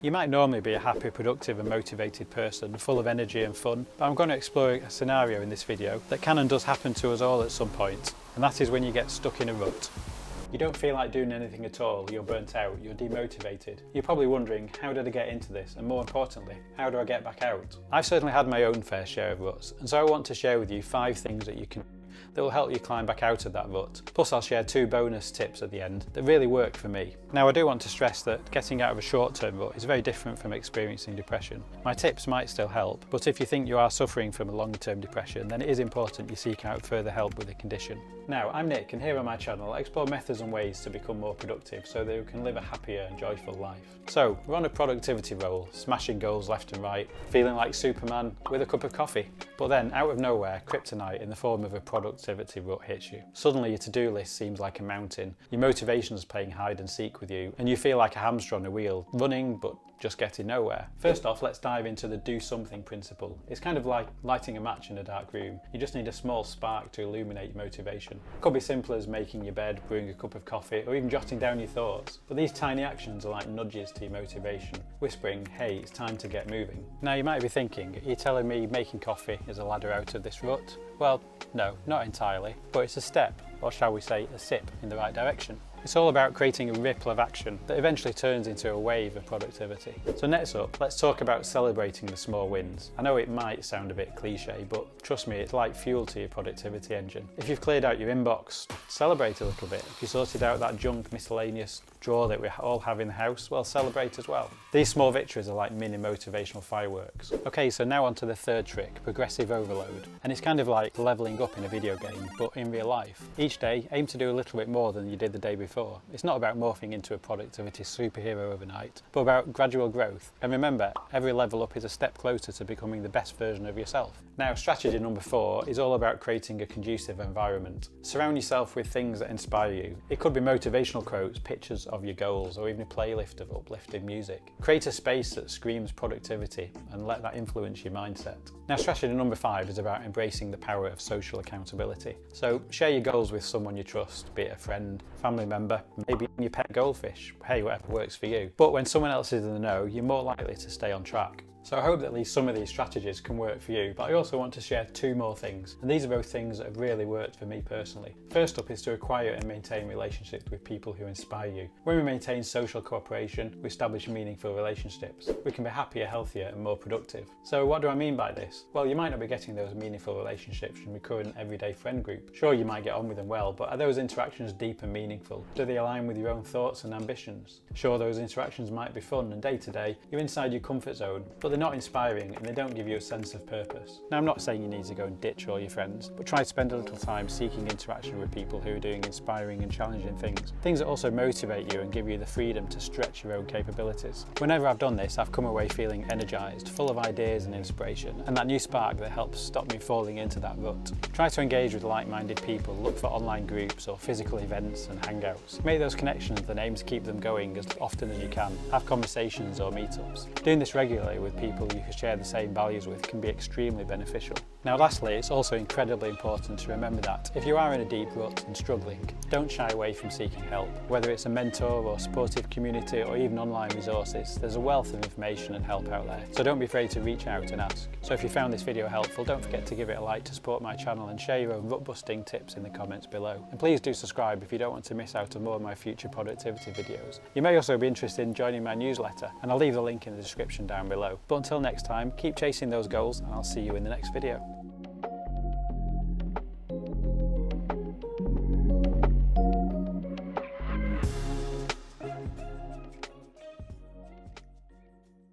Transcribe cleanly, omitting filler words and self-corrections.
You might normally be a happy, productive and motivated person, full of energy and fun, but I'm going to explore a scenario in this video that can and does happen to us all at some point, and that is when you get stuck in a rut. You don't feel like doing anything at all, you're burnt out, you're demotivated. You're probably wondering, how did I get into this? And more importantly, how do I get back out? I've certainly had my own fair share of ruts, and so I want to share with you 5 things that you can do that will help you climb back out of that rut. Plus I'll share 2 bonus tips at the end that really work for me. Now I do want to stress that getting out of a short-term rut is very different from experiencing depression. My tips might still help, but if you think you are suffering from a long-term depression, then it is important you seek out further help with the condition. Now, I'm Nick, and here on my channel I explore methods and ways to become more productive so that you can live a happier and joyful life. So, we're on a productivity roll, smashing goals left and right, feeling like Superman with a cup of coffee. But then, out of nowhere, kryptonite in the form of a productivity rut hits you. Suddenly your to-do list seems like a mountain, your motivation's playing hide and seek with you, and you feel like a hamster on a wheel, running but just getting nowhere. First off, let's dive into the do something principle. It's kind of like lighting a match in a dark room. You just need a small spark to illuminate your motivation. It could be simple as making your bed, brewing a cup of coffee, or even jotting down your thoughts. But these tiny actions are like nudges to your motivation, whispering, hey, it's time to get moving. Now you might be thinking, are you telling me making coffee is a ladder out of this rut? Well, no, not entirely, but it's a step, or shall we say a sip in the right direction. It's all about creating a ripple of action that eventually turns into a wave of productivity. So next up, let's talk about celebrating the small wins. I know it might sound a bit cliche, but trust me, it's like fuel to your productivity engine. If you've cleared out your inbox, celebrate a little bit. If you sorted out that junk miscellaneous drawer that we all have in the house, well, celebrate as well. These small victories are like mini motivational fireworks. Okay, so now on to the third trick, progressive overload. And it's kind of like leveling up in a video game, but in real life. Each day, aim to do a little bit more than you did the day before. It's not about morphing into a productivity superhero overnight, but about gradual growth. And remember, every level up is a step closer to becoming the best version of yourself. Now, strategy number 4 is all about creating a conducive environment. Surround yourself with things that inspire you. It could be motivational quotes, pictures of your goals, or even a playlist of uplifting music. Create a space that screams productivity and let that influence your mindset. Now, strategy number 5 is about embracing the power of social accountability. So share your goals with someone you trust, be it a friend, family member, maybe your pet goldfish. Hey, whatever works for you. But when someone else is in the know, you're more likely to stay on track. So I hope that at least some of these strategies can work for you, but I also want to share 2 more things. And these are both things that have really worked for me personally. First up is to acquire and maintain relationships with people who inspire you. When we maintain social cooperation, we establish meaningful relationships. We can be happier, healthier and more productive. So what do I mean by this? Well, you might not be getting those meaningful relationships from your current everyday friend group. Sure, you might get on with them well, but are those interactions deep and meaningful? Do they align with your own thoughts and ambitions? Sure, those interactions might be fun and day to day, you're inside your comfort zone, but they're not inspiring and they don't give you a sense of purpose. Now, I'm not saying you need to go and ditch all your friends, but try to spend a little time seeking interaction with people who are doing inspiring and challenging things. Things that also motivate you and give you the freedom to stretch your own capabilities. Whenever I've done this, I've come away feeling energized, full of ideas and inspiration, and that new spark that helps stop me falling into that rut. Try to engage with like-minded people, look for online groups or physical events and hangouts. Make those connections and aim to keep them going as often as you can. Have conversations or meetups. Doing this regularly with people you can share the same values with can be extremely beneficial. Now lastly, it's also incredibly important to remember that if you are in a deep rut and struggling, don't shy away from seeking help. Whether it's a mentor or supportive community or even online resources, there's a wealth of information and help out there. So don't be afraid to reach out and ask. So if you found this video helpful, don't forget to give it a like to support my channel and share your own rut busting tips in the comments below. And please do subscribe if you don't want to miss out on more of my future productivity videos. You may also be interested in joining my newsletter, and I'll leave the link in the description down below. But until next time, keep chasing those goals and I'll see you in the next video.